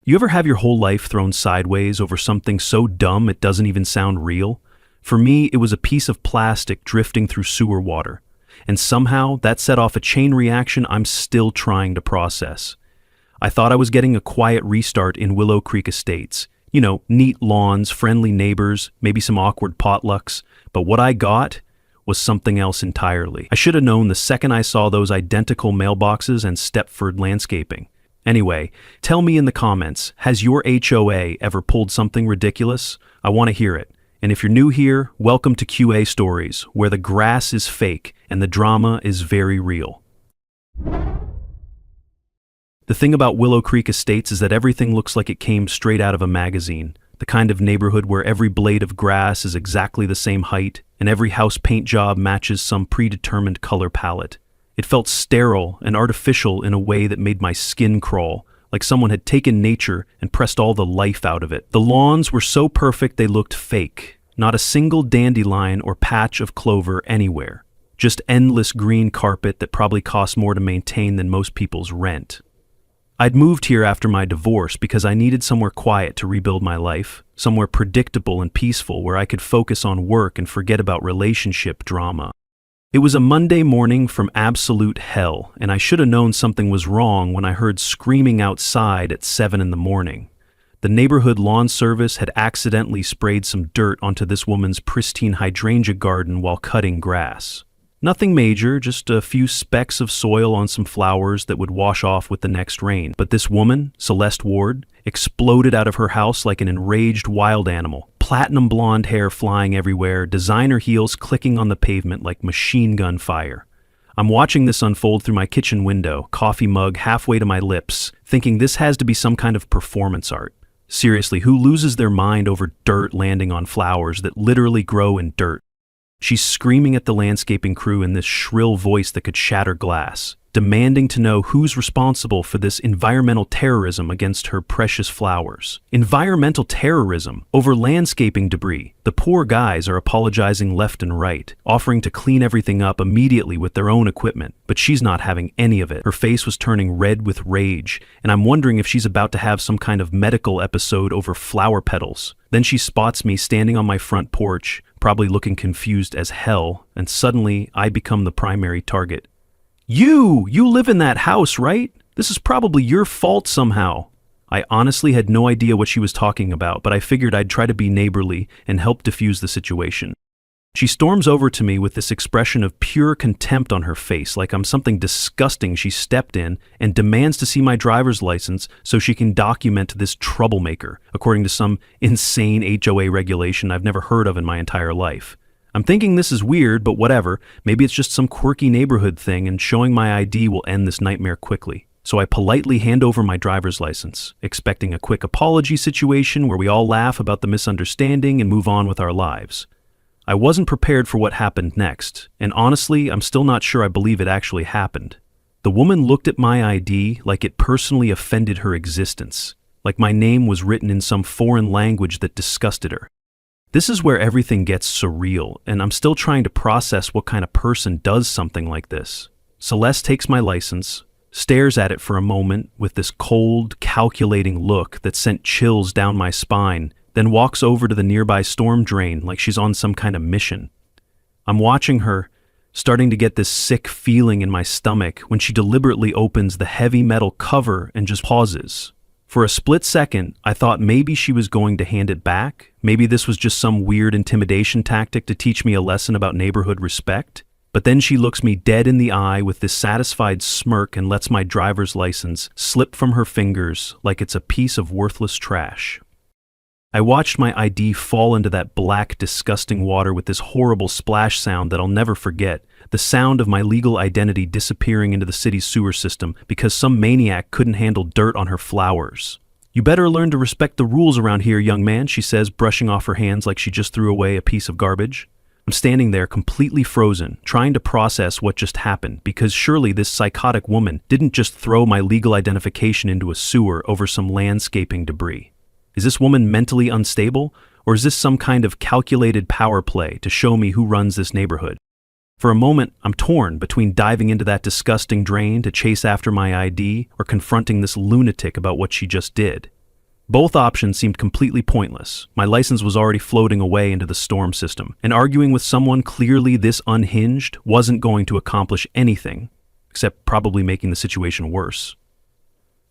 You ever have your whole life thrown sideways over something so dumb it doesn't even sound real? For me, it was a piece of plastic drifting through sewer water. And somehow, that set off a chain reaction I'm still trying to process. I thought I was getting a quiet restart in Willow Creek Estates. You know, neat lawns, friendly neighbors, maybe some awkward potlucks. But what I got was something else entirely. I should have known the second I saw those identical mailboxes and Stepford landscaping. Anyway, tell me in the comments, has your HOA ever pulled something ridiculous? I want to hear it. And if you're new here, welcome to QA Stories, where the grass is fake and the drama is very real. The thing about Willow Creek Estates is that everything looks like it came straight out of a magazine. The kind of neighborhood where every blade of grass is exactly the same height, and every house paint job matches some predetermined color palette. It felt sterile and artificial in a way that made my skin crawl, like someone had taken nature and pressed all the life out of it. The lawns were so perfect they looked fake. Not a single dandelion or patch of clover anywhere. Just endless green carpet that probably cost more to maintain than most people's rent. I'd moved here after my divorce because I needed somewhere quiet to rebuild my life, somewhere predictable and peaceful where I could focus on work and forget about relationship drama. It was a Monday morning from absolute hell, and I should have known something was wrong when I heard screaming outside at 7 in the morning. The neighborhood lawn service had accidentally sprayed some dirt onto this woman's pristine hydrangea garden while cutting grass. Nothing major, just a few specks of soil on some flowers that would wash off with the next rain. But this woman, Celeste Ward, exploded out of her house like an enraged wild animal. Platinum blonde hair flying everywhere, designer heels clicking on the pavement like machine gun fire. I'm watching this unfold through my kitchen window, coffee mug halfway to my lips, thinking this has to be some kind of performance art. Seriously, who loses their mind over dirt landing on flowers that literally grow in dirt? She's screaming at the landscaping crew in this shrill voice that could shatter glass, demanding to know who's responsible for this environmental terrorism against her precious flowers. Environmental terrorism over landscaping debris. The poor guys are apologizing left and right, offering to clean everything up immediately with their own equipment, but she's not having any of it. Her face was turning red with rage, and I'm wondering if she's about to have some kind of medical episode over flower petals. Then she spots me standing on my front porch, probably looking confused as hell, and suddenly I become the primary target. You live in that house, right? This is probably your fault somehow. I honestly had no idea what she was talking about, but I figured I'd try to be neighborly and help diffuse the situation. She storms over to me with this expression of pure contempt on her face, like I'm something disgusting she stepped in, and demands to see my driver's license so she can document this troublemaker, according to some insane HOA regulation I've never heard of in my entire life. I'm thinking this is weird, but whatever. Maybe it's just some quirky neighborhood thing, and showing my ID will end this nightmare quickly. So I politely hand over my driver's license, expecting a quick apology situation where we all laugh about the misunderstanding and move on with our lives. I wasn't prepared for what happened next, and honestly, I'm still not sure I believe it actually happened. The woman looked at my ID like it personally offended her existence, like my name was written in some foreign language that disgusted her. This is where everything gets surreal, and I'm still trying to process what kind of person does something like this. Celeste takes my license, stares at it for a moment with this cold, calculating look that sent chills down my spine, then walks over to the nearby storm drain like she's on some kind of mission. I'm watching her, starting to get this sick feeling in my stomach when she deliberately opens the heavy metal cover and just pauses. For a split second, I thought maybe she was going to hand it back. Maybe this was just some weird intimidation tactic to teach me a lesson about neighborhood respect. But then she looks me dead in the eye with this satisfied smirk and lets my driver's license slip from her fingers like it's a piece of worthless trash. I watched my ID fall into that black, disgusting water with this horrible splash sound that I'll never forget, the sound of my legal identity disappearing into the city's sewer system because some maniac couldn't handle dirt on her flowers. "You better learn to respect the rules around here, young man," she says, brushing off her hands like she just threw away a piece of garbage. I'm standing there completely frozen, trying to process what just happened, because surely this psychotic woman didn't just throw my legal identification into a sewer over some landscaping debris. Is this woman mentally unstable, or is this some kind of calculated power play to show me who runs this neighborhood? For a moment, I'm torn between diving into that disgusting drain to chase after my ID or confronting this lunatic about what she just did. Both options seemed completely pointless. My license was already floating away into the storm system, and arguing with someone clearly this unhinged wasn't going to accomplish anything, except probably making the situation worse.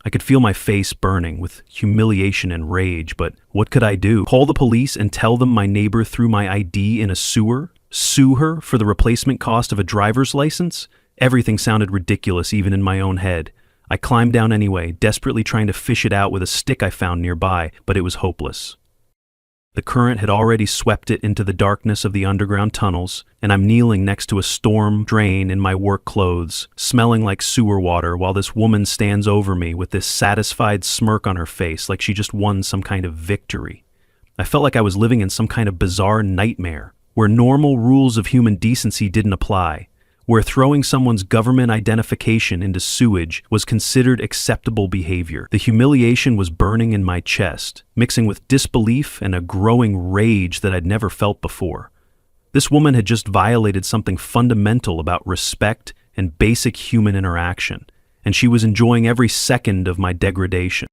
I could feel my face burning with humiliation and rage, but what could I do? Call the police and tell them my neighbor threw my ID in a sewer? Sue her for the replacement cost of a driver's license? Everything sounded ridiculous even in my own head. I climbed down anyway, desperately trying to fish it out with a stick I found nearby, but it was hopeless. The current had already swept it into the darkness of the underground tunnels, and I'm kneeling next to a storm drain in my work clothes, smelling like sewer water, while this woman stands over me with this satisfied smirk on her face like she just won some kind of victory. I felt like I was living in some kind of bizarre nightmare, where normal rules of human decency didn't apply, where throwing someone's government identification into sewage was considered acceptable behavior. The humiliation was burning in my chest, mixing with disbelief and a growing rage that I'd never felt before. This woman had just violated something fundamental about respect and basic human interaction, and she was enjoying every second of my degradation.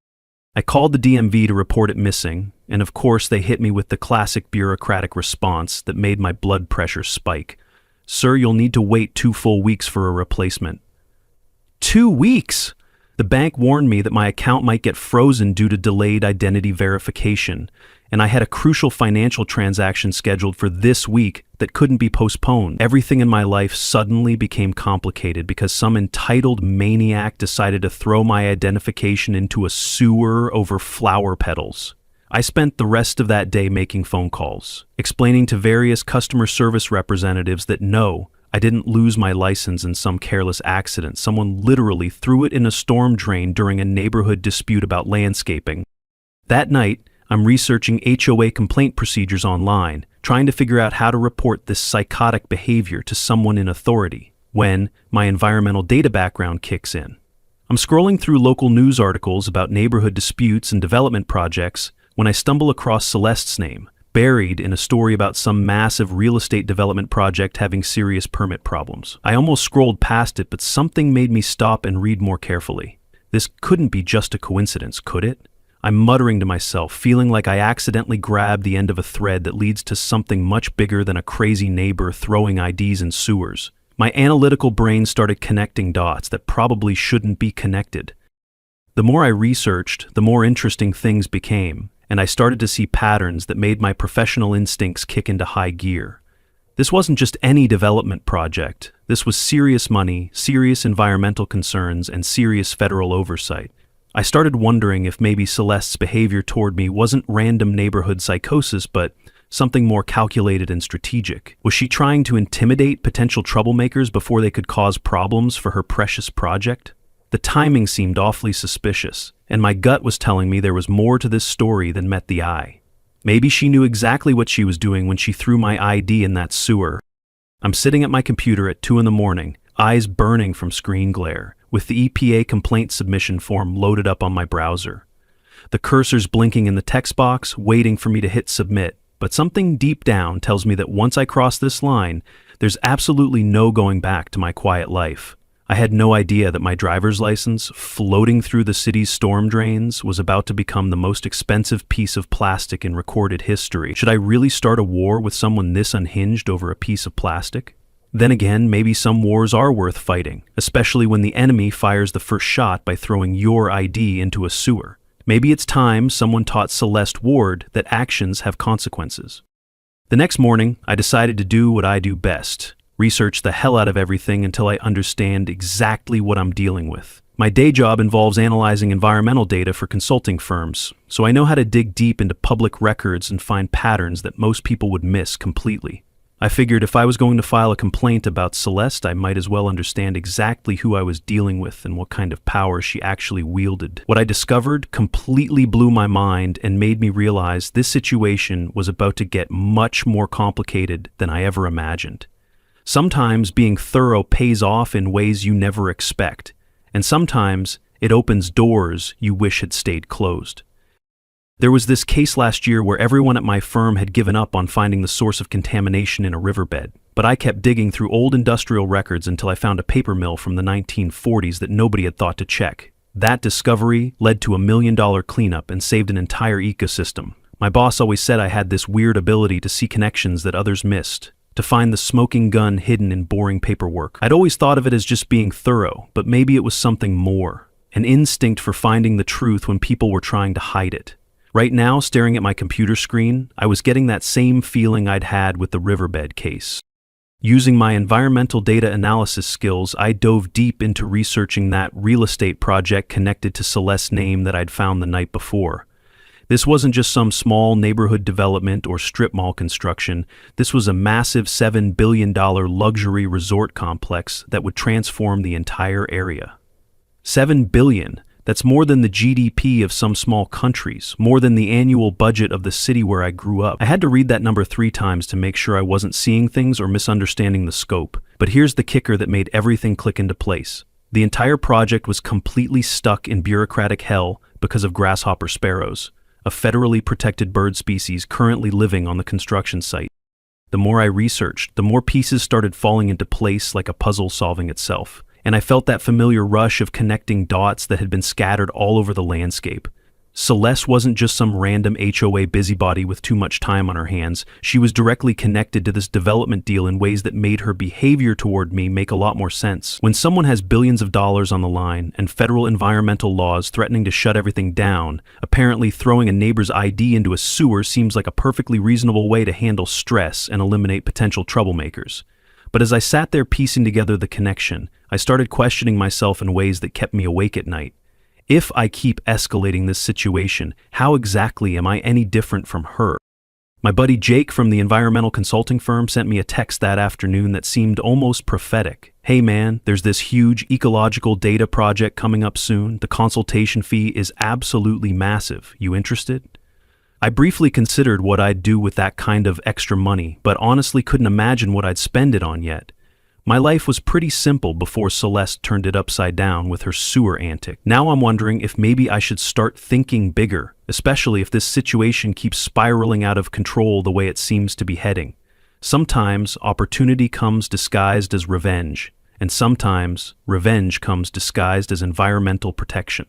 I called the DMV to report it missing, and of course they hit me with the classic bureaucratic response that made my blood pressure spike. "Sir, you'll need to wait 2 full weeks for a replacement." 2 weeks? The bank warned me that my account might get frozen due to delayed identity verification, and I had a crucial financial transaction scheduled for this week that couldn't be postponed. Everything in my life suddenly became complicated because some entitled maniac decided to throw my identification into a sewer over flower petals. I spent the rest of that day making phone calls, explaining to various customer service representatives that no, I didn't lose my license in some careless accident. Someone literally threw it in a storm drain during a neighborhood dispute about landscaping. That night, I'm researching HOA complaint procedures online, trying to figure out how to report this psychotic behavior to someone in authority, when my environmental data background kicks in. I'm scrolling through local news articles about neighborhood disputes and development projects when I stumble across Celeste's name, buried in a story about some massive real estate development project having serious permit problems. I almost scrolled past it, but something made me stop and read more carefully. This couldn't be just a coincidence, could it? I'm muttering to myself, feeling like I accidentally grabbed the end of a thread that leads to something much bigger than a crazy neighbor throwing IDs in sewers. My analytical brain started connecting dots that probably shouldn't be connected. The more I researched, the more interesting things became, and I started to see patterns that made my professional instincts kick into high gear. This wasn't just any development project. This was serious money, serious environmental concerns, and serious federal oversight. I started wondering if maybe Celeste's behavior toward me wasn't random neighborhood psychosis, but something more calculated and strategic. Was she trying to intimidate potential troublemakers before they could cause problems for her precious project? The timing seemed awfully suspicious, and my gut was telling me there was more to this story than met the eye. Maybe she knew exactly what she was doing when she threw my ID in that sewer. I'm sitting at my computer at 2 a.m, eyes burning from screen glare, with the EPA complaint submission form loaded up on my browser. The cursor's blinking in the text box, waiting for me to hit submit, but something deep down tells me that once I cross this line, there's absolutely no going back to my quiet life. I had no idea that my driver's license, floating through the city's storm drains, was about to become the most expensive piece of plastic in recorded history. Should I really start a war with someone this unhinged over a piece of plastic? Then again, maybe some wars are worth fighting, especially when the enemy fires the first shot by throwing your ID into a sewer. Maybe it's time someone taught Celeste Ward that actions have consequences. The next morning, I decided to do what I do best. Research the hell out of everything until I understand exactly what I'm dealing with. My day job involves analyzing environmental data for consulting firms, so I know how to dig deep into public records and find patterns that most people would miss completely. I figured if I was going to file a complaint about Celeste, I might as well understand exactly who I was dealing with and what kind of power she actually wielded. What I discovered completely blew my mind and made me realize this situation was about to get much more complicated than I ever imagined. Sometimes being thorough pays off in ways you never expect, and sometimes it opens doors you wish had stayed closed. There was this case last year where everyone at my firm had given up on finding the source of contamination in a riverbed, but I kept digging through old industrial records until I found a paper mill from the 1940s that nobody had thought to check. That discovery led to $1 million cleanup and saved an entire ecosystem. My boss always said I had this weird ability to see connections that others missed, to find the smoking gun hidden in boring paperwork. I'd always thought of it as just being thorough, but maybe it was something more, an instinct for finding the truth when people were trying to hide it. Right now, staring at my computer screen, I was getting that same feeling I'd had with the riverbed case. Using my environmental data analysis skills, I dove deep into researching that real estate project connected to Celeste's name that I'd found the night before. This wasn't just some small neighborhood development or strip mall construction. This was a massive $7 billion luxury resort complex that would transform the entire area. $7 billion. That's more than the GDP of some small countries, more than the annual budget of the city where I grew up. I had to read that number 3 times to make sure I wasn't seeing things or misunderstanding the scope. But here's the kicker that made everything click into place. The entire project was completely stuck in bureaucratic hell because of grasshopper sparrows, a federally protected bird species currently living on the construction site. The more I researched, the more pieces started falling into place like a puzzle solving itself. And I felt that familiar rush of connecting dots that had been scattered all over the landscape. Celeste wasn't just some random HOA busybody with too much time on her hands. She was directly connected to this development deal in ways that made her behavior toward me make a lot more sense. When someone has billions of dollars on the line and federal environmental laws threatening to shut everything down, apparently throwing a neighbor's ID into a sewer seems like a perfectly reasonable way to handle stress and eliminate potential troublemakers. But as I sat there piecing together the connection, I started questioning myself in ways that kept me awake at night. If I keep escalating this situation, how exactly am I any different from her? My buddy Jake from the environmental consulting firm sent me a text that afternoon that seemed almost prophetic. Hey man, there's this huge ecological data project coming up soon. The consultation fee is absolutely massive. You interested? I briefly considered what I'd do with that kind of extra money, but honestly couldn't imagine what I'd spend it on yet. My life was pretty simple before Celeste turned it upside down with her sewer antic. Now I'm wondering if maybe I should start thinking bigger, especially if this situation keeps spiraling out of control the way it seems to be heading. Sometimes opportunity comes disguised as revenge, and sometimes revenge comes disguised as environmental protection.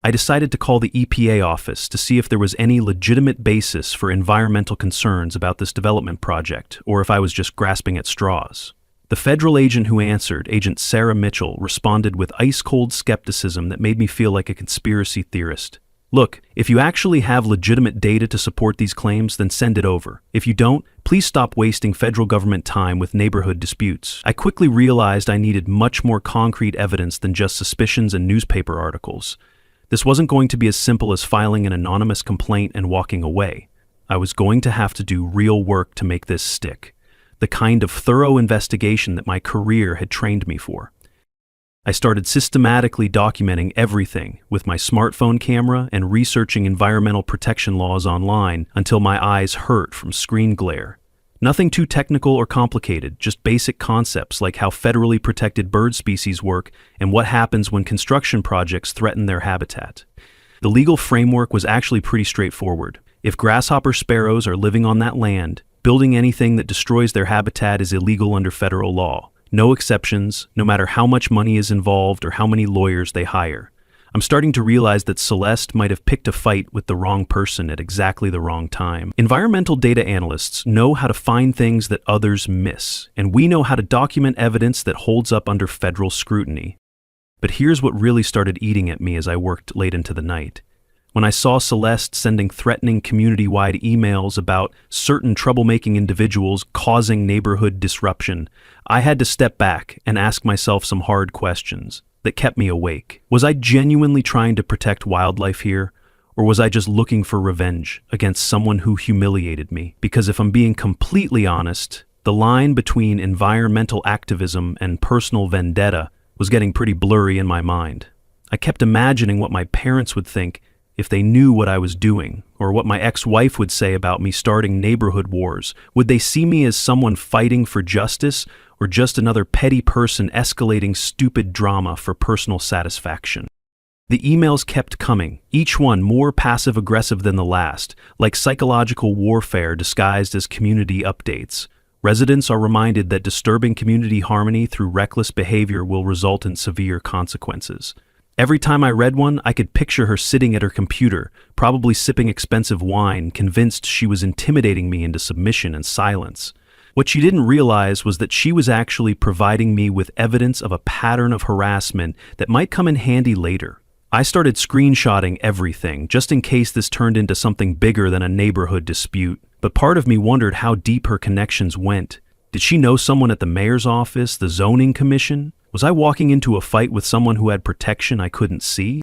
I decided to call the EPA office to see if there was any legitimate basis for environmental concerns about this development project, or if I was just grasping at straws. The federal agent who answered, Agent Sarah Mitchell, responded with ice-cold skepticism that made me feel like a conspiracy theorist. Look, if you actually have legitimate data to support these claims, then send it over. If you don't, please stop wasting federal government time with neighborhood disputes. I quickly realized I needed much more concrete evidence than just suspicions and newspaper articles. This wasn't going to be as simple as filing an anonymous complaint and walking away. I was going to have to do real work to make this stick, the kind of thorough investigation that my career had trained me for. I started systematically documenting everything with my smartphone camera and researching environmental protection laws online until my eyes hurt from screen glare. Nothing too technical or complicated, just basic concepts like how federally protected bird species work and what happens when construction projects threaten their habitat. The legal framework was actually pretty straightforward. If grasshopper sparrows are living on that land, building anything that destroys their habitat is illegal under federal law. No exceptions, no matter how much money is involved or how many lawyers they hire. I'm starting to realize that Celeste might have picked a fight with the wrong person at exactly the wrong time. Environmental data analysts know how to find things that others miss, and we know how to document evidence that holds up under federal scrutiny. But here's what really started eating at me as I worked late into the night. When I saw Celeste sending threatening community-wide emails about certain troublemaking individuals causing neighborhood disruption, I had to step back and ask myself some hard questions that kept me awake. Was I genuinely trying to protect wildlife here, or was I just looking for revenge against someone who humiliated me? Because if I'm being completely honest, the line between environmental activism and personal vendetta was getting pretty blurry in my mind. I kept imagining what my parents would think if they knew what I was doing, or what my ex-wife would say about me starting neighborhood wars. Would they see me as someone fighting for justice, or just another petty person escalating stupid drama for personal satisfaction? The emails kept coming, each one more passive-aggressive than the last, like psychological warfare disguised as community updates. Residents are reminded that disturbing community harmony through reckless behavior will result in severe consequences. Every time I read one, I could picture her sitting at her computer, probably sipping expensive wine, convinced she was intimidating me into submission and silence. What she didn't realize was that she was actually providing me with evidence of a pattern of harassment that might come in handy later. I started screenshotting everything, just in case this turned into something bigger than a neighborhood dispute. But part of me wondered how deep her connections went. Did she know someone at the mayor's office, the zoning commission? Was I walking into a fight with someone who had protection I couldn't see?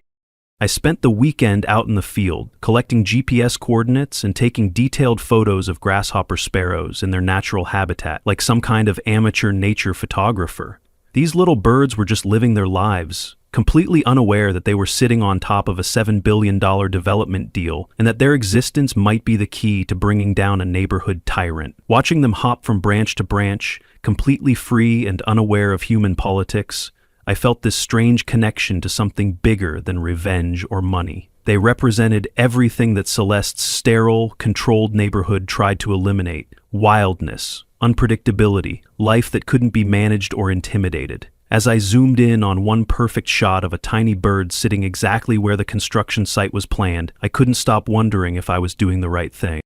I spent the weekend out in the field, collecting GPS coordinates and taking detailed photos of grasshopper sparrows in their natural habitat, like some kind of amateur nature photographer. These little birds were just living their lives, completely unaware that they were sitting on top of a $7 billion development deal and that their existence might be the key to bringing down a neighborhood tyrant. Watching them hop from branch to branch, completely free and unaware of human politics, I felt this strange connection to something bigger than revenge or money. They represented everything that Celeste's sterile, controlled neighborhood tried to eliminate: wildness, unpredictability, life that couldn't be managed or intimidated. As I zoomed in on one perfect shot of a tiny bird sitting exactly where the construction site was planned, I couldn't stop wondering if I was doing the right thing.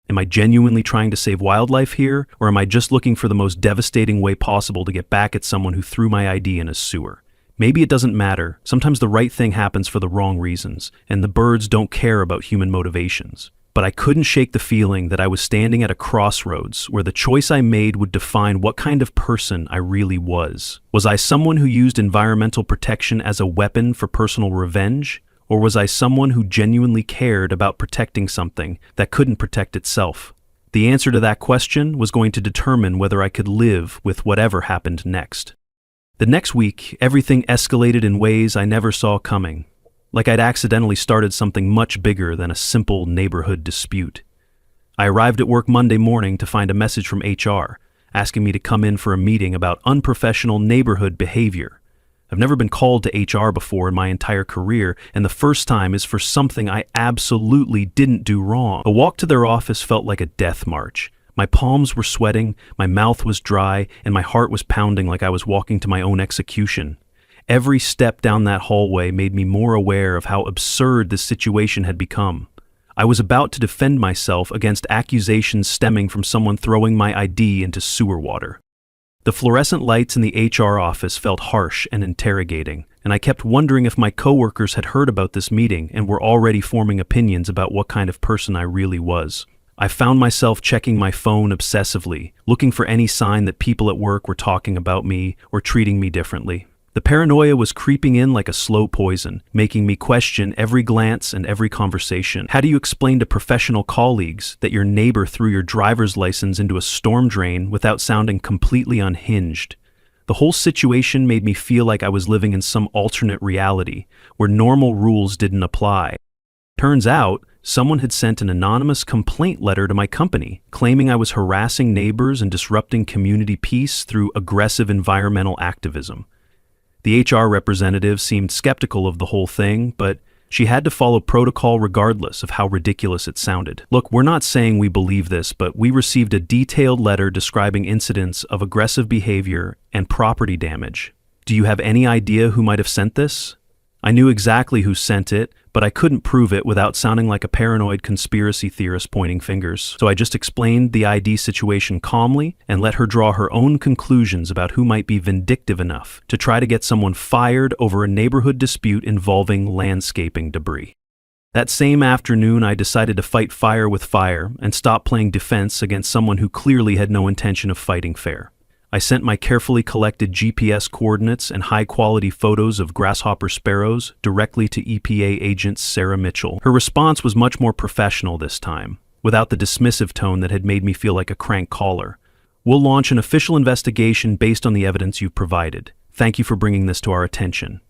Am I genuinely trying to save wildlife here, or am I just looking for the most devastating way possible to get back at someone who threw my ID in a sewer? Maybe it doesn't matter. Sometimes the right thing happens for the wrong reasons, and the birds don't care about human motivations. But I couldn't shake the feeling that I was standing at a crossroads where the choice I made would define what kind of person I really was. Was I someone who used environmental protection as a weapon for personal revenge? Or was I someone who genuinely cared about protecting something that couldn't protect itself? The answer to that question was going to determine whether I could live with whatever happened next. The next week, everything escalated in ways I never saw coming, like I'd accidentally started something much bigger than a simple neighborhood dispute. I arrived at work Monday morning to find a message from HR, asking me to come in for a meeting about unprofessional neighborhood behavior. I've never been called to HR before in my entire career, and the first time is for something I absolutely didn't do wrong. A walk to their office felt like a death march. My palms were sweating, my mouth was dry, and my heart was pounding like I was walking to my own execution. Every step down that hallway made me more aware of how absurd this situation had become. I was about to defend myself against accusations stemming from someone throwing my ID into sewer water. The fluorescent lights in the HR office felt harsh and interrogating, and I kept wondering if my coworkers had heard about this meeting and were already forming opinions about what kind of person I really was. I found myself checking my phone obsessively, looking for any sign that people at work were talking about me or treating me differently. The paranoia was creeping in like a slow poison, making me question every glance and every conversation. How do you explain to professional colleagues that your neighbor threw your driver's license into a storm drain without sounding completely unhinged? The whole situation made me feel like I was living in some alternate reality, where normal rules didn't apply. Turns out, someone had sent an anonymous complaint letter to my company, claiming I was harassing neighbors and disrupting community peace through aggressive environmental activism. The HR representative seemed skeptical of the whole thing, but she had to follow protocol regardless of how ridiculous it sounded. Look, we're not saying we believe this, but we received a detailed letter describing incidents of aggressive behavior and property damage. Do you have any idea who might have sent this? I knew exactly who sent it, but I couldn't prove it without sounding like a paranoid conspiracy theorist pointing fingers. So I just explained the ID situation calmly and let her draw her own conclusions about who might be vindictive enough to try to get someone fired over a neighborhood dispute involving landscaping debris. That same afternoon, I decided to fight fire with fire and stop playing defense against someone who clearly had no intention of fighting fair. I sent my carefully collected GPS coordinates and high-quality photos of grasshopper sparrows directly to EPA agent Sarah Mitchell. Her response was much more professional this time, without the dismissive tone that had made me feel like a crank caller. We'll launch an official investigation based on the evidence you've provided. Thank you for bringing this to our attention.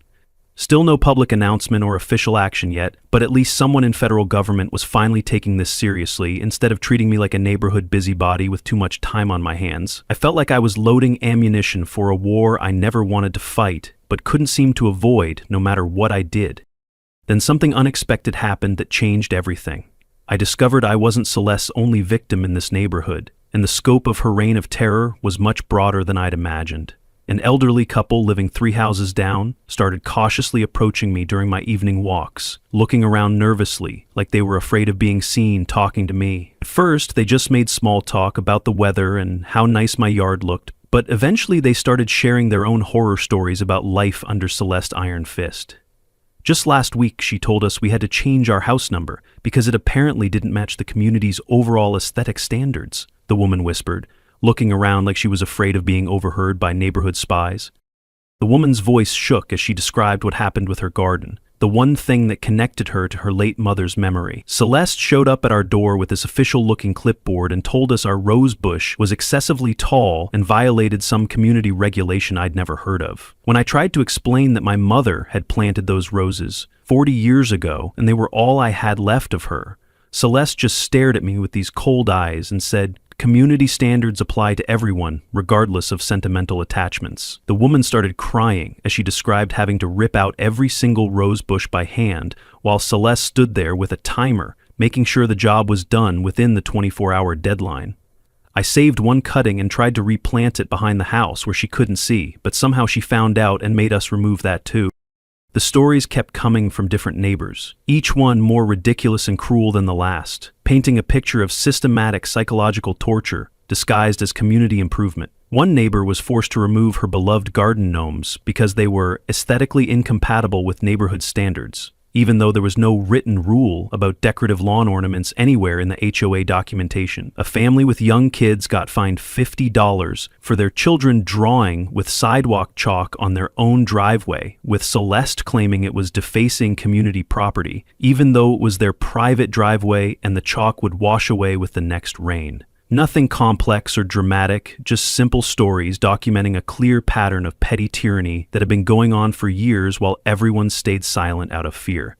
Still no public announcement or official action yet, but at least someone in federal government was finally taking this seriously instead of treating me like a neighborhood busybody with too much time on my hands. I felt like I was loading ammunition for a war I never wanted to fight, but couldn't seem to avoid no matter what I did. Then something unexpected happened that changed everything. I discovered I wasn't Celeste's only victim in this neighborhood, and the scope of her reign of terror was much broader than I'd imagined. An elderly couple living 3 houses down started cautiously approaching me during my evening walks, looking around nervously, like they were afraid of being seen talking to me. At first, they just made small talk about the weather and how nice my yard looked, but eventually they started sharing their own horror stories about life under Celeste's iron fist. Just last week, she told us we had to change our house number because it apparently didn't match the community's overall aesthetic standards, the woman whispered, looking around like she was afraid of being overheard by neighborhood spies. The woman's voice shook as she described what happened with her garden, the one thing that connected her to her late mother's memory. Celeste showed up at our door with this official-looking clipboard and told us our rose bush was excessively tall and violated some community regulation I'd never heard of. When I tried to explain that my mother had planted those roses 40 years ago and they were all I had left of her, Celeste just stared at me with these cold eyes and said, "Community standards apply to everyone, regardless of sentimental attachments." The woman started crying as she described having to rip out every single rose bush by hand, while Celeste stood there with a timer, making sure the job was done within the 24-hour deadline. I saved one cutting and tried to replant it behind the house where she couldn't see, but somehow she found out and made us remove that too. The stories kept coming from different neighbors, each one more ridiculous and cruel than the last, painting a picture of systematic psychological torture disguised as community improvement. One neighbor was forced to remove her beloved garden gnomes because they were aesthetically incompatible with neighborhood standards, even though there was no written rule about decorative lawn ornaments anywhere in the HOA documentation. A family with young kids got fined $50 for their children drawing with sidewalk chalk on their own driveway, with Celeste claiming it was defacing community property, even though it was their private driveway and the chalk would wash away with the next rain. Nothing complex or dramatic, just simple stories documenting a clear pattern of petty tyranny that had been going on for years while everyone stayed silent out of fear.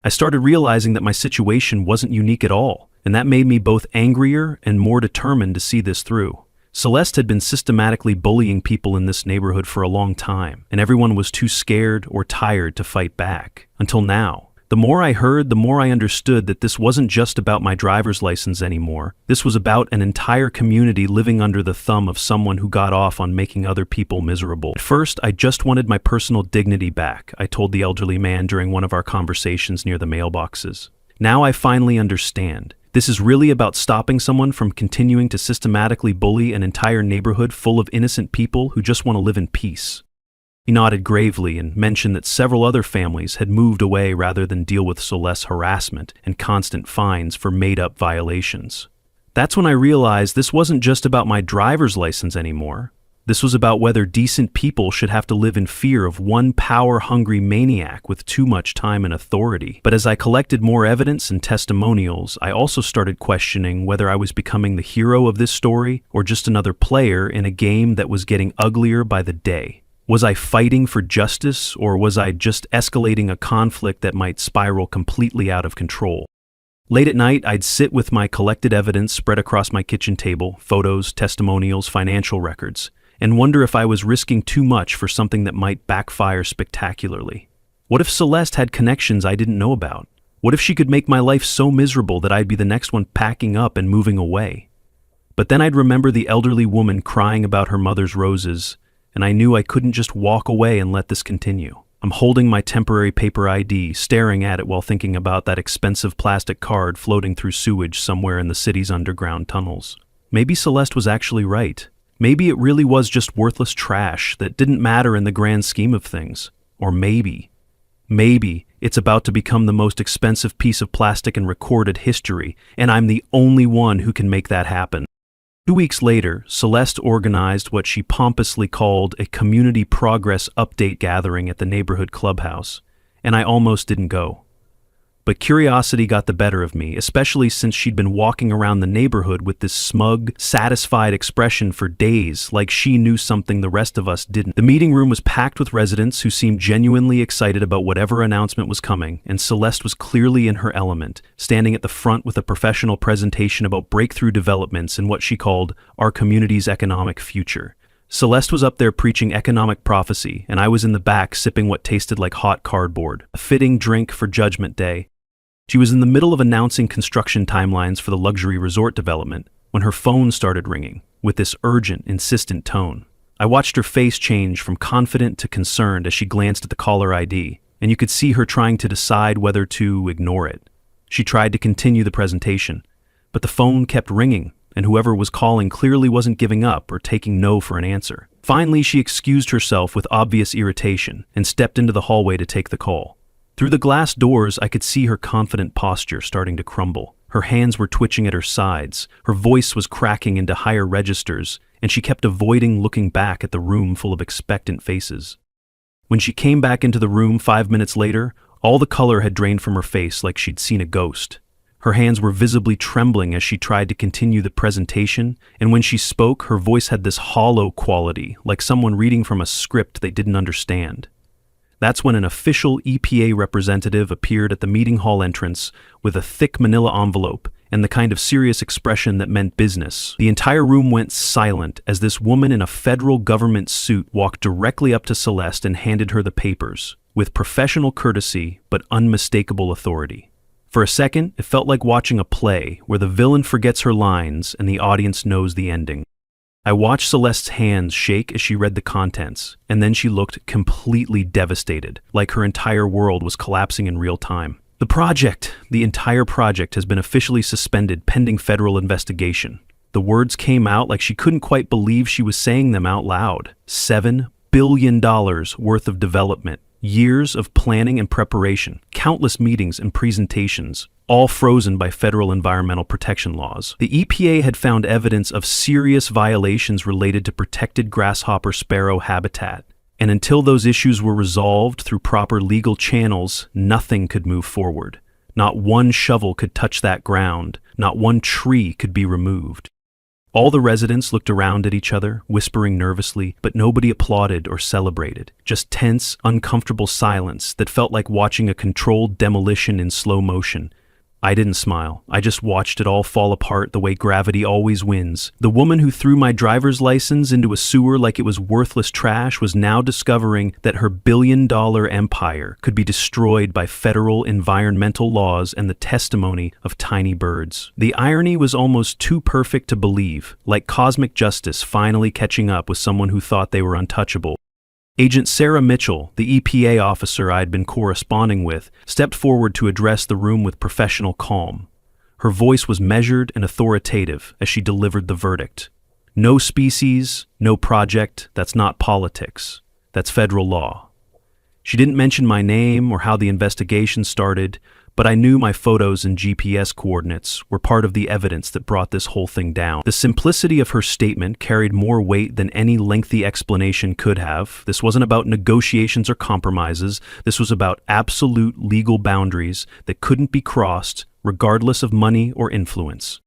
I started realizing that my situation wasn't unique at all, and that made me both angrier and more determined to see this through. Celeste had been systematically bullying people in this neighborhood for a long time, and everyone was too scared or tired to fight back. Until now. The more I heard, the more I understood that this wasn't just about my driver's license anymore. This was about an entire community living under the thumb of someone who got off on making other people miserable. At first, I just wanted my personal dignity back, I told the elderly man during one of our conversations near the mailboxes. Now I finally understand. This is really about stopping someone from continuing to systematically bully an entire neighborhood full of innocent people who just want to live in peace. He nodded gravely and mentioned that several other families had moved away rather than deal with Celeste's harassment and constant fines for made-up violations. That's when I realized this wasn't just about my driver's license anymore. This was about whether decent people should have to live in fear of one power-hungry maniac with too much time and authority. But as I collected more evidence and testimonials, I also started questioning whether I was becoming the hero of this story or just another player in a game that was getting uglier by the day. Was I fighting for justice, or was I just escalating a conflict that might spiral completely out of control? Late at night, I'd sit with my collected evidence spread across my kitchen table, photos, testimonials, financial records, and wonder if I was risking too much for something that might backfire spectacularly. What if Celeste had connections I didn't know about? What if she could make my life so miserable that I'd be the next one packing up and moving away? But then I'd remember the elderly woman crying about her mother's roses, and I knew I couldn't just walk away and let this continue. I'm holding my temporary paper ID, staring at it while thinking about that expensive plastic card floating through sewage somewhere in the city's underground tunnels. Maybe Celeste was actually right. Maybe it really was just worthless trash that didn't matter in the grand scheme of things. Or maybe it's about to become the most expensive piece of plastic in recorded history, and I'm the only one who can make that happen. 2 weeks later, Celeste organized what she pompously called a community progress update gathering at the neighborhood clubhouse, and I almost didn't go. But curiosity got the better of me, especially since she'd been walking around the neighborhood with this smug, satisfied expression for days, like she knew something the rest of us didn't. The meeting room was packed with residents who seemed genuinely excited about whatever announcement was coming, and Celeste was clearly in her element, standing at the front with a professional presentation about breakthrough developments in what she called our community's economic future. Celeste was up there preaching economic prophecy, and I was in the back sipping what tasted like hot cardboard, a fitting drink for Judgment Day. She was in the middle of announcing construction timelines for the luxury resort development when her phone started ringing with this urgent, insistent tone. I watched her face change from confident to concerned as she glanced at the caller ID, and you could see her trying to decide whether to ignore it. She tried to continue the presentation, but the phone kept ringing, and whoever was calling clearly wasn't giving up or taking no for an answer. Finally, she excused herself with obvious irritation and stepped into the hallway to take the call. Through the glass doors, I could see her confident posture starting to crumble. Her hands were twitching at her sides, her voice was cracking into higher registers, and she kept avoiding looking back at the room full of expectant faces. When she came back into the room 5 minutes later, all the color had drained from her face like she'd seen a ghost. Her hands were visibly trembling as she tried to continue the presentation, and when she spoke, her voice had this hollow quality, like someone reading from a script they didn't understand. That's when an official EPA representative appeared at the meeting hall entrance with a thick manila envelope and the kind of serious expression that meant business. The entire room went silent as this woman in a federal government suit walked directly up to Celeste and handed her the papers, with professional courtesy but unmistakable authority. For a second, it felt like watching a play where the villain forgets her lines and the audience knows the ending. I watched Celeste's hands shake as she read the contents, and then she looked completely devastated, like her entire world was collapsing in real time. The entire project has been officially suspended pending federal investigation. The words came out like she couldn't quite believe she was saying them out loud. $7 billion worth of development, years of planning and preparation, countless meetings and presentations, all frozen by federal environmental protection laws. The EPA had found evidence of serious violations related to protected grasshopper sparrow habitat, and until those issues were resolved through proper legal channels, nothing could move forward. Not one shovel could touch that ground, not one tree could be removed. All the residents looked around at each other, whispering nervously, but nobody applauded or celebrated. Just tense, uncomfortable silence that felt like watching a controlled demolition in slow motion. I didn't smile. I just watched it all fall apart the way gravity always wins. The woman who threw my driver's license into a sewer like it was worthless trash was now discovering that her billion-dollar empire could be destroyed by federal environmental laws and the testimony of tiny birds. The irony was almost too perfect to believe, like cosmic justice finally catching up with someone who thought they were untouchable. Agent Sarah Mitchell, the EPA officer I'd been corresponding with, stepped forward to address the room with professional calm. Her voice was measured and authoritative as she delivered the verdict. No species, no project, that's not politics. That's federal law. She didn't mention my name or how the investigation started, but I knew my photos and GPS coordinates were part of the evidence that brought this whole thing down. The simplicity of her statement carried more weight than any lengthy explanation could have. This wasn't about negotiations or compromises. This was about absolute legal boundaries that couldn't be crossed, regardless of money or influence.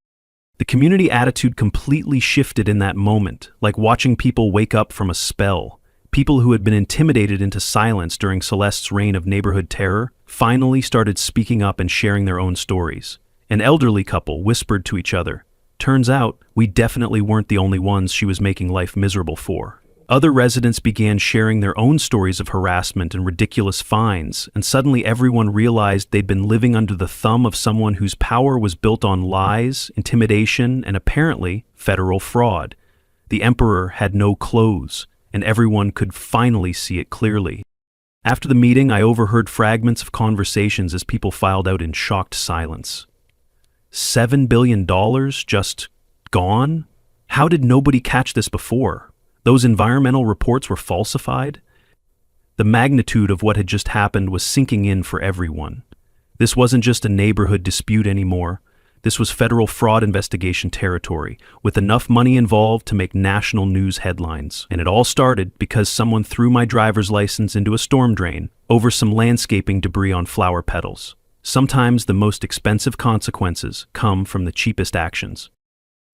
The community attitude completely shifted in that moment, like watching people wake up from a spell. People who had been intimidated into silence during Celeste's reign of neighborhood terror finally started speaking up and sharing their own stories. An elderly couple whispered to each other, "Turns out, we definitely weren't the only ones she was making life miserable for." Other residents began sharing their own stories of harassment and ridiculous fines, and suddenly everyone realized they'd been living under the thumb of someone whose power was built on lies, intimidation, and apparently federal fraud. The emperor had no clothes, and everyone could finally see it clearly. After the meeting, I overheard fragments of conversations as people filed out in shocked silence. $7 billion just gone? How did nobody catch this before? Those environmental reports were falsified? The magnitude of what had just happened was sinking in for everyone. This wasn't just a neighborhood dispute anymore. This was federal fraud investigation territory, with enough money involved to make national news headlines. And it all started because someone threw my driver's license into a storm drain over some landscaping debris on flower petals. Sometimes the most expensive consequences come from the cheapest actions.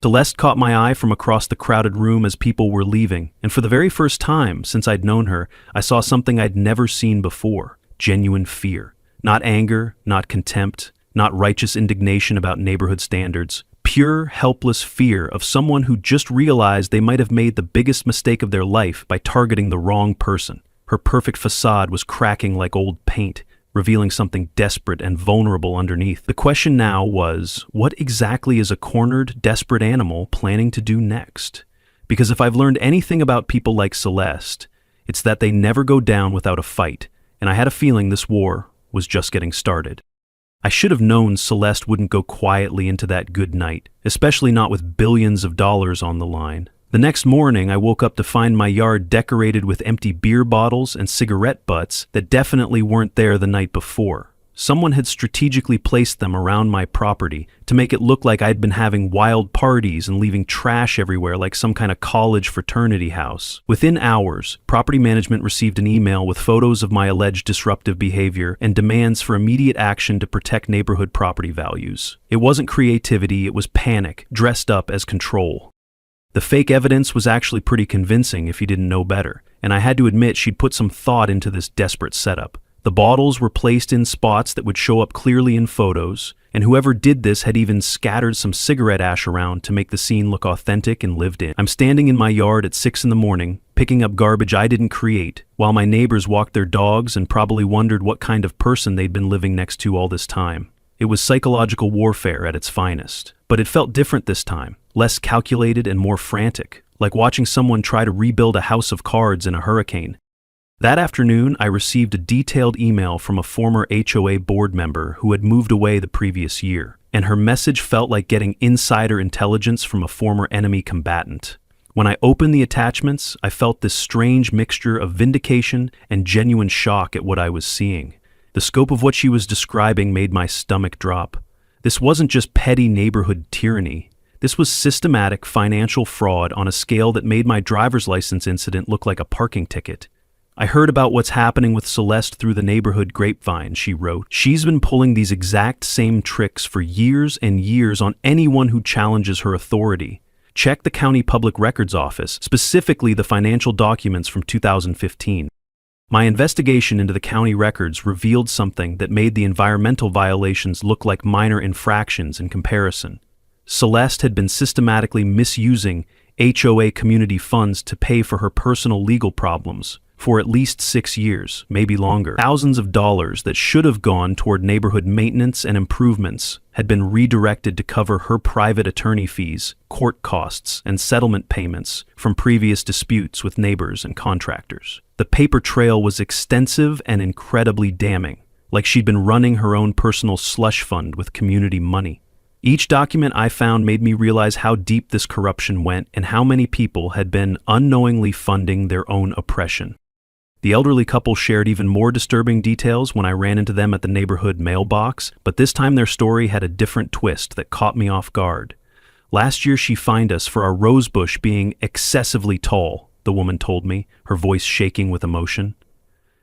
Celeste caught my eye from across the crowded room as people were leaving, and for the very first time since I'd known her, I saw something I'd never seen before: genuine fear. Not anger, not contempt, not righteous indignation about neighborhood standards. Pure, helpless fear of someone who just realized they might have made the biggest mistake of their life by targeting the wrong person. Her perfect facade was cracking like old paint, revealing something desperate and vulnerable underneath. The question now was, what exactly is a cornered, desperate animal planning to do next? Because if I've learned anything about people like Celeste, it's that they never go down without a fight, and I had a feeling this war was just getting started. I should have known Celeste wouldn't go quietly into that good night, especially not with billions of dollars on the line. The next morning, I woke up to find my yard decorated with empty beer bottles and cigarette butts that definitely weren't there the night before. Someone had strategically placed them around my property to make it look like I'd been having wild parties and leaving trash everywhere like some kind of college fraternity house. Within hours, property management received an email with photos of my alleged disruptive behavior and demands for immediate action to protect neighborhood property values. It wasn't creativity, it was panic, dressed up as control. The fake evidence was actually pretty convincing if you didn't know better, and I had to admit she'd put some thought into this desperate setup. The bottles were placed in spots that would show up clearly in photos, and whoever did this had even scattered some cigarette ash around to make the scene look authentic and lived in. I'm standing in my yard at 6 in the morning, picking up garbage I didn't create, while my neighbors walked their dogs and probably wondered what kind of person they'd been living next to all this time. It was psychological warfare at its finest. But it felt different this time, less calculated and more frantic, like watching someone try to rebuild a house of cards in a hurricane. That afternoon, I received a detailed email from a former HOA board member who had moved away the previous year, and her message felt like getting insider intelligence from a former enemy combatant. When I opened the attachments, I felt this strange mixture of vindication and genuine shock at what I was seeing. The scope of what she was describing made my stomach drop. This wasn't just petty neighborhood tyranny. This was systematic financial fraud on a scale that made my driver's license incident look like a parking ticket. I heard about what's happening with Celeste through the neighborhood grapevine, she wrote. She's been pulling these exact same tricks for years and years on anyone who challenges her authority. Check the county public records office, specifically the financial documents from 2015. My investigation into the county records revealed something that made the environmental violations look like minor infractions in comparison. Celeste had been systematically misusing HOA community funds to pay for her personal legal problems for at least 6 years, maybe longer. Thousands of dollars that should have gone toward neighborhood maintenance and improvements had been redirected to cover her private attorney fees, court costs, and settlement payments from previous disputes with neighbors and contractors. The paper trail was extensive and incredibly damning, like she'd been running her own personal slush fund with community money. Each document I found made me realize how deep this corruption went and how many people had been unknowingly funding their own oppression. The elderly couple shared even more disturbing details when I ran into them at the neighborhood mailbox, but this time their story had a different twist that caught me off guard. Last year she fined us for our rosebush being excessively tall, the woman told me, her voice shaking with emotion.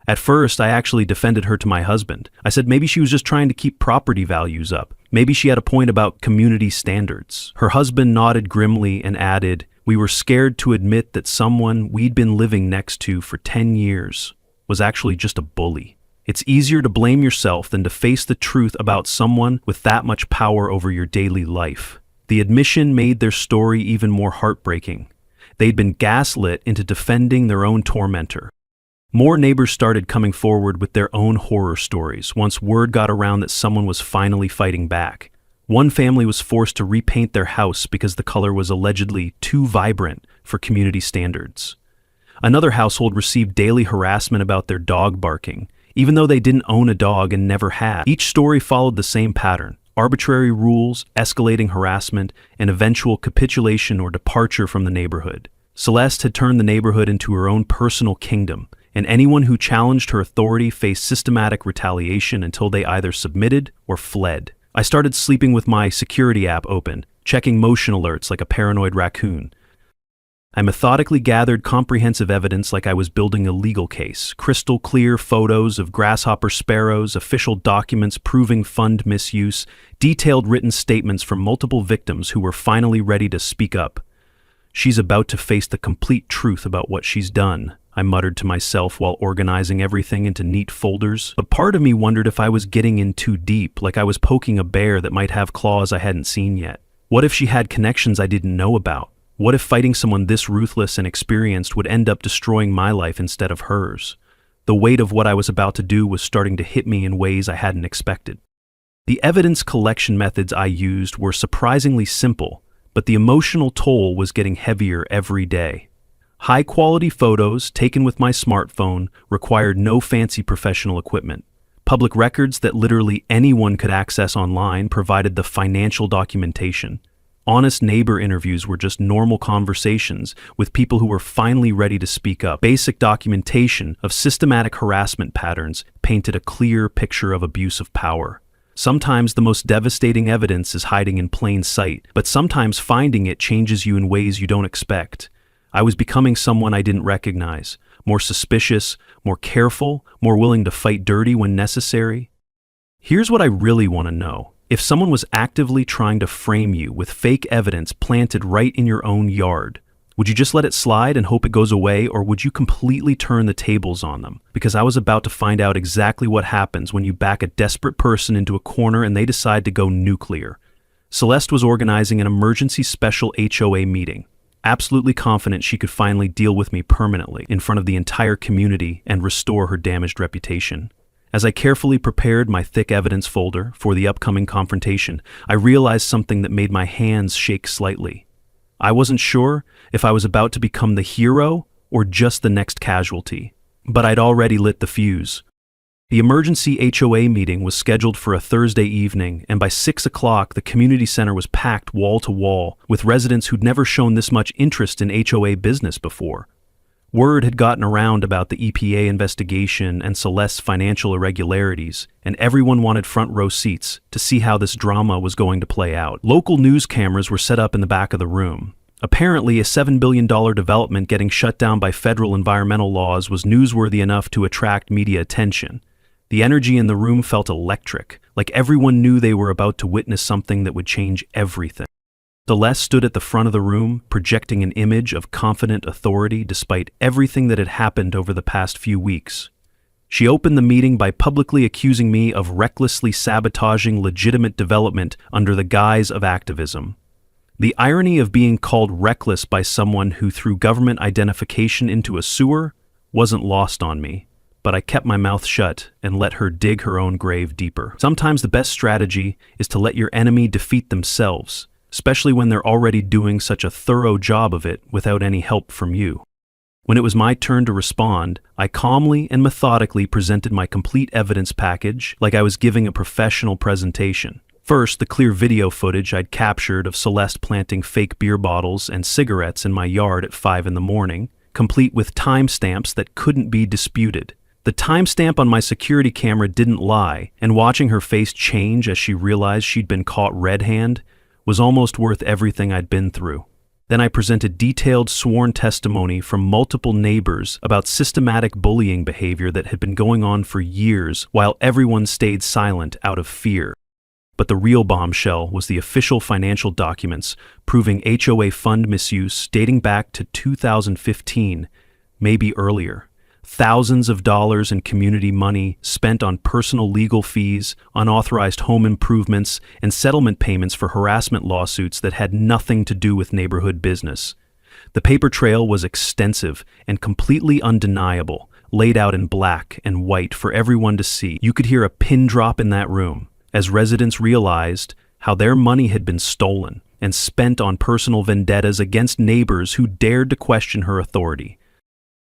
At first, I actually defended her to my husband. I said maybe she was just trying to keep property values up. Maybe she had a point about community standards. Her husband nodded grimly and added, "We were scared to admit that someone we'd been living next to for 10 years was actually just a bully. It's easier to blame yourself than to face the truth about someone with that much power over your daily life." The admission made their story even more heartbreaking. They'd been gaslit into defending their own tormentor. More neighbors started coming forward with their own horror stories once word got around that someone was finally fighting back. One family was forced to repaint their house because the color was allegedly too vibrant for community standards. Another household received daily harassment about their dog barking, even though they didn't own a dog and never had. Each story followed the same pattern: arbitrary rules, escalating harassment, and eventual capitulation or departure from the neighborhood. Celeste had turned the neighborhood into her own personal kingdom, and anyone who challenged her authority faced systematic retaliation until they either submitted or fled. I started sleeping with my security app open, checking motion alerts like a paranoid raccoon. I methodically gathered comprehensive evidence like I was building a legal case: crystal clear photos of grasshopper sparrows, official documents proving fund misuse, detailed written statements from multiple victims who were finally ready to speak up. She's about to face the complete truth about what she's done, I muttered to myself while organizing everything into neat folders. But part of me wondered if I was getting in too deep, like I was poking a bear that might have claws I hadn't seen yet. What if she had connections I didn't know about? What if fighting someone this ruthless and experienced would end up destroying my life instead of hers? The weight of what I was about to do was starting to hit me in ways I hadn't expected. The evidence collection methods I used were surprisingly simple, but the emotional toll was getting heavier every day. High-quality photos taken with my smartphone required no fancy professional equipment. Public records that literally anyone could access online provided the financial documentation. Honest neighbor interviews were just normal conversations with people who were finally ready to speak up. Basic documentation of systematic harassment patterns painted a clear picture of abuse of power. Sometimes the most devastating evidence is hiding in plain sight, but sometimes finding it changes you in ways you don't expect. I was becoming someone I didn't recognize, more suspicious, more careful, more willing to fight dirty when necessary. Here's what I really want to know. If someone was actively trying to frame you with fake evidence planted right in your own yard, would you just let it slide and hope it goes away, or would you completely turn the tables on them? Because I was about to find out exactly what happens when you back a desperate person into a corner and they decide to go nuclear. Celeste was organizing an emergency special HOA meeting, absolutely confident she could finally deal with me permanently in front of the entire community and restore her damaged reputation. As I carefully prepared my thick evidence folder for the upcoming confrontation, I realized something that made my hands shake slightly. I wasn't sure if I was about to become the hero or just the next casualty, but I'd already lit the fuse. The emergency HOA meeting was scheduled for a Thursday evening, and by 6 o'clock the community center was packed wall to wall with residents who'd never shown this much interest in HOA business before. Word had gotten around about the EPA investigation and Celeste's financial irregularities, and everyone wanted front row seats to see how this drama was going to play out. Local news cameras were set up in the back of the room. Apparently, a $7 billion development getting shut down by federal environmental laws was newsworthy enough to attract media attention. The energy in the room felt electric, like everyone knew they were about to witness something that would change everything. Celeste stood at the front of the room, projecting an image of confident authority despite everything that had happened over the past few weeks. She opened the meeting by publicly accusing me of recklessly sabotaging legitimate development under the guise of activism. The irony of being called reckless by someone who threw government identification into a sewer wasn't lost on me, but I kept my mouth shut and let her dig her own grave deeper. Sometimes the best strategy is to let your enemy defeat themselves, especially when they're already doing such a thorough job of it without any help from you. When it was my turn to respond, I calmly and methodically presented my complete evidence package like I was giving a professional presentation. First, the clear video footage I'd captured of Celeste planting fake beer bottles and cigarettes in my yard at 5 in the morning, complete with timestamps that couldn't be disputed. The timestamp on my security camera didn't lie, and watching her face change as she realized she'd been caught red-handed was almost worth everything I'd been through. Then I presented detailed sworn testimony from multiple neighbors about systematic bullying behavior that had been going on for years while everyone stayed silent out of fear. But the real bombshell was the official financial documents proving HOA fund misuse dating back to 2015, maybe earlier. Thousands of dollars in community money spent on personal legal fees, unauthorized home improvements, and settlement payments for harassment lawsuits that had nothing to do with neighborhood business. The paper trail was extensive and completely undeniable, laid out in black and white for everyone to see. You could hear a pin drop in that room as residents realized how their money had been stolen and spent on personal vendettas against neighbors who dared to question her authority.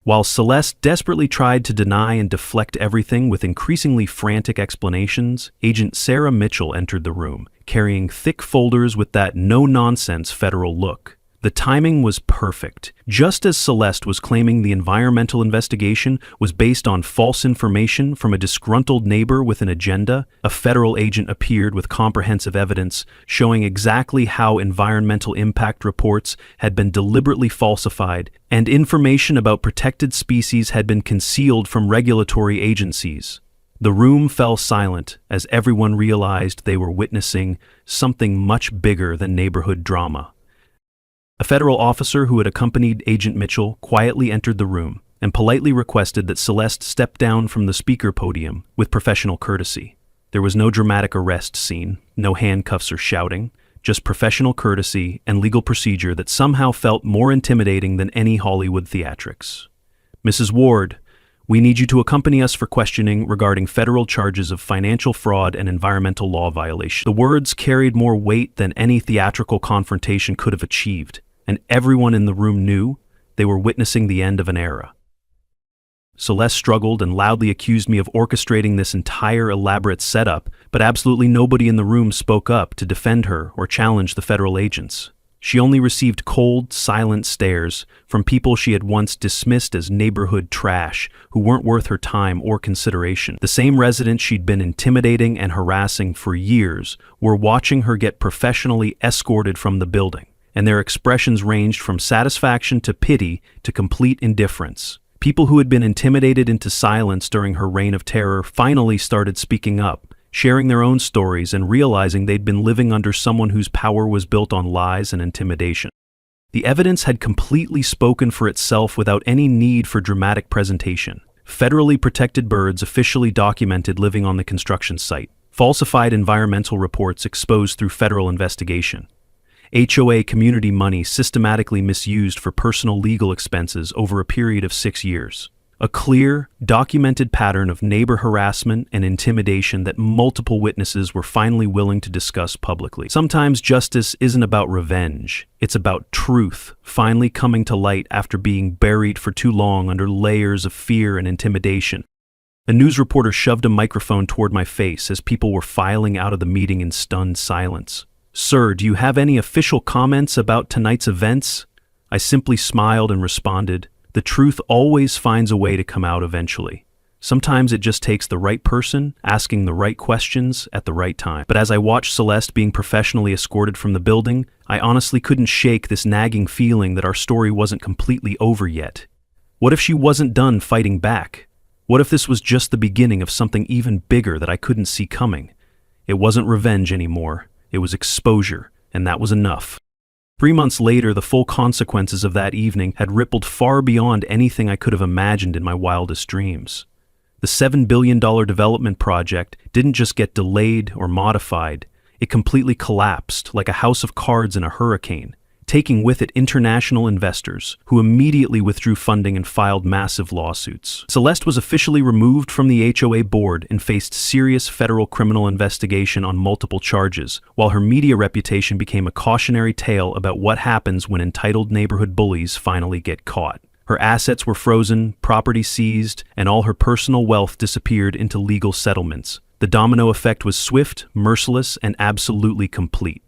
While Celeste desperately tried to deny and deflect everything with increasingly frantic explanations, Agent Sarah Mitchell entered the room, carrying thick folders with that no-nonsense federal look. The timing was perfect. Just as Celeste was claiming the environmental investigation was based on false information from a disgruntled neighbor with an agenda, a federal agent appeared with comprehensive evidence showing exactly how environmental impact reports had been deliberately falsified and information about protected species had been concealed from regulatory agencies. The room fell silent as everyone realized they were witnessing something much bigger than neighborhood drama. A federal officer who had accompanied Agent Mitchell quietly entered the room and politely requested that Celeste step down from the speaker podium with professional courtesy. There was no dramatic arrest scene, no handcuffs or shouting, just professional courtesy and legal procedure that somehow felt more intimidating than any Hollywood theatrics. "Mrs. Ward, We need you to accompany us for questioning regarding federal charges of financial fraud and environmental law violation." The words carried more weight than any theatrical confrontation could have achieved, and everyone in the room knew they were witnessing the end of an era. Celeste struggled and loudly accused me of orchestrating this entire elaborate setup, but absolutely nobody in the room spoke up to defend her or challenge the federal agents. She only received cold, silent stares from people she had once dismissed as neighborhood trash who weren't worth her time or consideration. The same residents she'd been intimidating and harassing for years were watching her get professionally escorted from the building, and their expressions ranged from satisfaction to pity to complete indifference. People who had been intimidated into silence during her reign of terror finally started speaking up, sharing their own stories and realizing they'd been living under someone whose power was built on lies and intimidation. The evidence had completely spoken for itself without any need for dramatic presentation. Federally protected birds officially documented living on the construction site. Falsified environmental reports exposed through federal investigation. HOA community money systematically misused for personal legal expenses over a period of 6 years. A clear, documented pattern of neighbor harassment and intimidation that multiple witnesses were finally willing to discuss publicly. Sometimes justice isn't about revenge. It's about truth finally coming to light after being buried for too long under layers of fear and intimidation. A news reporter shoved a microphone toward my face as people were filing out of the meeting in stunned silence. "Sir, do you have any official comments about tonight's events?" I simply smiled and responded, "The truth always finds a way to come out eventually. Sometimes it just takes the right person asking the right questions at the right time." But as I watched Celeste being professionally escorted from the building, I honestly couldn't shake this nagging feeling that our story wasn't completely over yet. What if she wasn't done fighting back? What if this was just the beginning of something even bigger that I couldn't see coming? It wasn't revenge anymore. It was exposure, and that was enough. 3 months later, the full consequences of that evening had rippled far beyond anything I could have imagined in my wildest dreams. The $7 billion development project didn't just get delayed or modified, it completely collapsed like a house of cards in a hurricane, taking with it international investors who immediately withdrew funding and filed massive lawsuits. Celeste was officially removed from the HOA board and faced serious federal criminal investigation on multiple charges, while her media reputation became a cautionary tale about what happens when entitled neighborhood bullies finally get caught. Her assets were frozen, property seized, and all her personal wealth disappeared into legal settlements. The domino effect was swift, merciless, and absolutely complete.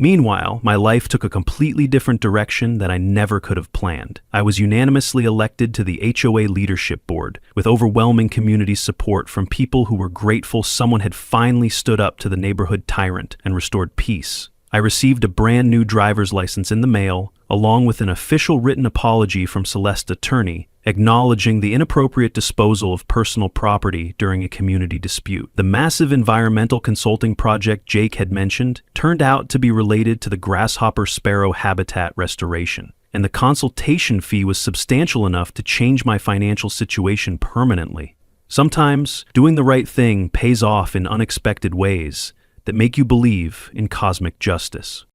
Meanwhile, my life took a completely different direction that I never could have planned. I was unanimously elected to the HOA leadership board, with overwhelming community support from people who were grateful someone had finally stood up to the neighborhood tyrant and restored peace. I received a brand new driver's license in the mail, along with an official written apology from Celeste's attorney, acknowledging the inappropriate disposal of personal property during a community dispute. The massive environmental consulting project Jake had mentioned turned out to be related to the grasshopper sparrow habitat restoration, and the consultation fee was substantial enough to change my financial situation permanently. Sometimes, doing the right thing pays off in unexpected ways that make you believe in cosmic justice.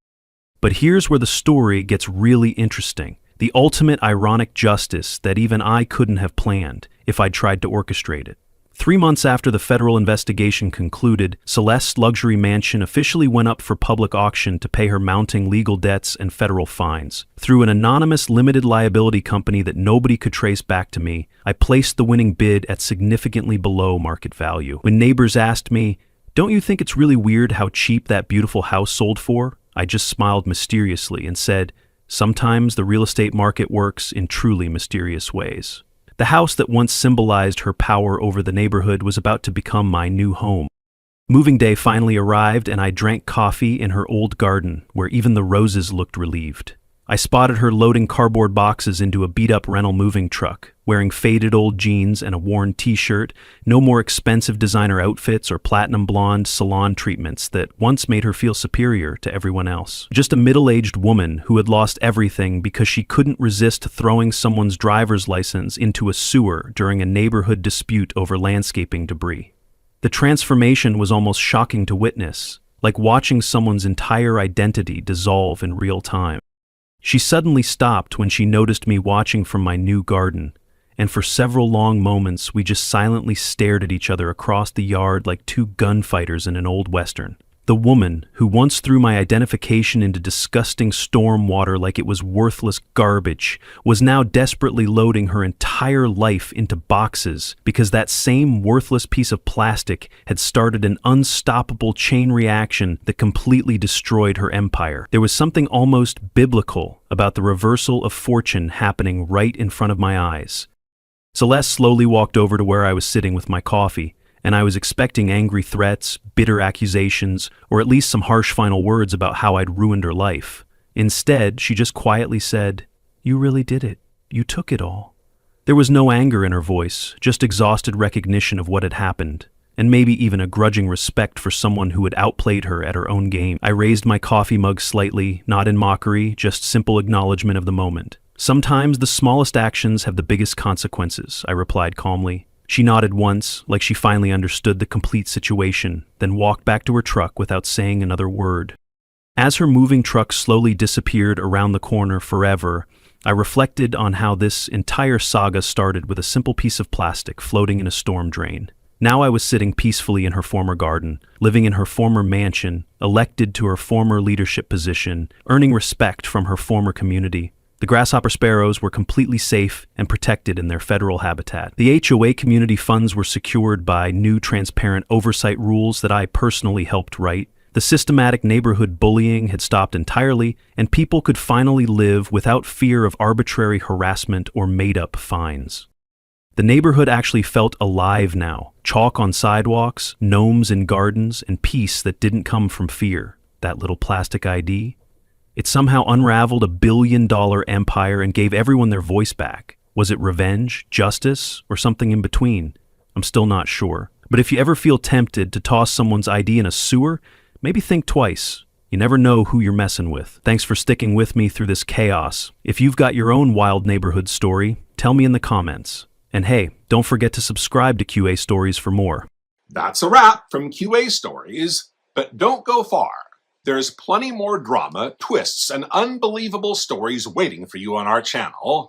But here's where the story gets really interesting. The ultimate ironic justice that even I couldn't have planned if I'd tried to orchestrate it. 3 months after the federal investigation concluded, Celeste's luxury mansion officially went up for public auction to pay her mounting legal debts and federal fines. Through an anonymous limited liability company that nobody could trace back to me, I placed the winning bid at significantly below market value. When neighbors asked me, "Don't you think it's really weird how cheap that beautiful house sold for?" I just smiled mysteriously and said, "Sometimes the real estate market works in truly mysterious ways." The house that once symbolized her power over the neighborhood was about to become my new home. Moving day finally arrived, and I drank coffee in her old garden, where even the roses looked relieved. I spotted her loading cardboard boxes into a beat-up rental moving truck, wearing faded old jeans and a worn t-shirt, no more expensive designer outfits or platinum blonde salon treatments that once made her feel superior to everyone else. Just a middle-aged woman who had lost everything because she couldn't resist throwing someone's driver's license into a sewer during a neighborhood dispute over landscaping debris. The transformation was almost shocking to witness, like watching someone's entire identity dissolve in real time. She suddenly stopped when she noticed me watching from my new garden, and for several long moments we just silently stared at each other across the yard like two gunfighters in an old western. The woman, who once threw my identification into disgusting storm water like it was worthless garbage, was now desperately loading her entire life into boxes because that same worthless piece of plastic had started an unstoppable chain reaction that completely destroyed her empire. There was something almost biblical about the reversal of fortune happening right in front of my eyes. Celeste slowly walked over to where I was sitting with my coffee, and I was expecting angry threats, bitter accusations, or at least some harsh final words about how I'd ruined her life. Instead, she just quietly said, "You really did it. You took it all." There was no anger in her voice, just exhausted recognition of what had happened, and maybe even a grudging respect for someone who had outplayed her at her own game. I raised my coffee mug slightly, not in mockery, just simple acknowledgement of the moment. "Sometimes the smallest actions have the biggest consequences," I replied calmly. She nodded once, like she finally understood the complete situation, then walked back to her truck without saying another word. As her moving truck slowly disappeared around the corner forever, I reflected on how this entire saga started with a simple piece of plastic floating in a storm drain. Now I was sitting peacefully in her former garden, living in her former mansion, elected to her former leadership position, earning respect from her former community. The grasshopper sparrows were completely safe and protected in their federal habitat. The HOA community funds were secured by new transparent oversight rules that I personally helped write. The systematic neighborhood bullying had stopped entirely, and people could finally live without fear of arbitrary harassment or made-up fines. The neighborhood actually felt alive now. Chalk on sidewalks, gnomes in gardens, and peace that didn't come from fear. That little plastic ID? It somehow unraveled a billion-dollar empire and gave everyone their voice back. Was it revenge, justice, or something in between? I'm still not sure. But if you ever feel tempted to toss someone's ID in a sewer, maybe think twice. You never know who you're messing with. Thanks for sticking with me through this chaos. If you've got your own wild neighborhood story, tell me in the comments. And hey, don't forget to subscribe to QA Stories for more. That's a wrap from QA Stories, but don't go far. There's plenty more drama, twists, and unbelievable stories waiting for you on our channel.